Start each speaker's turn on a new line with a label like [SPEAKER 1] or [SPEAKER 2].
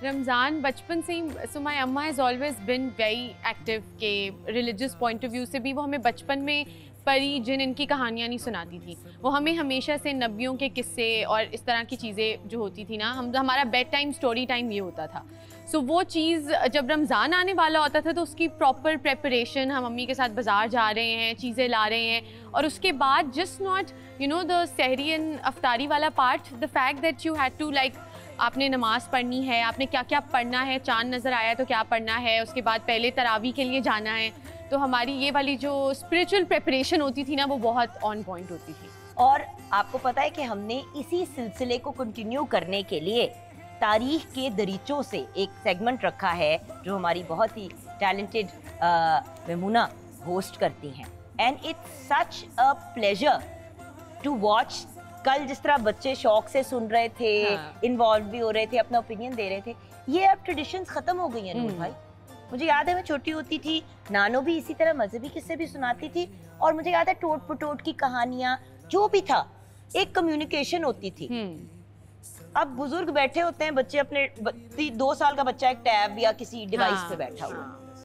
[SPEAKER 1] रमज़ान बचपन से ही, सो माई अम्मा has always been very active के रिलीजियस पॉइंट ऑफ व्यू से भी। वो हमें बचपन में परी जिन इनकी कहानियाँ नहीं सुनाती थी, वो हमें हमेशा से नबियों के किस्से और इस तरह की चीज़ें जो होती थी ना, हमारा बेड टाइम स्टोरी टाइम ये होता था। सो वो चीज़ जब रमज़ान आने वाला होता था तो उसकी प्रॉपर प्रेपरेशन, हम मम्मी के साथ बाज़ार जा रहे हैं, चीज़ें ला रहे हैं, और उसके बाद just not you know the sehri and iftari वाला part, the fact that you had to like, आपने नमाज़ पढ़नी है, आपने क्या क्या पढ़ना है, चांद नज़र आया तो क्या पढ़ना है, उसके बाद पहले तरावी के लिए जाना है। तो हमारी ये वाली जो स्पिरिचुअल प्रेपरेशन होती थी ना, वो बहुत ऑन पॉइंट होती थी।
[SPEAKER 2] और आपको पता है कि हमने इसी सिलसिले को कंटिन्यू करने के लिए तारीख के दरीचों से एक सेगमेंट रखा है जो हमारी बहुत ही टैलेंटेड मेमुना होस्ट करती हैं, and it's such a pleasure to watch. कल जिस तरह बच्चे शौक से सुन रहे थे, इन्वॉल्व भी हो रहे थे, अपना ओपिनियन दे रहे थे, ये अब ट्रेडिशंस खत्म हो गई हैं नूर भाई। मुझे याद है मैं छोटी होती थी, नानो भी इसी तरह मजहबी किस्से भी सुनाती थी, और मुझे याद है टोट पटोट की कहानियां, जो भी था एक कम्युनिकेशन होती थी। अब बुजुर्ग बैठे होते हैं, बच्चे अपने 2 साल का बच्चा एक टैब या किसी डिवाइस पे बैठा हुआ,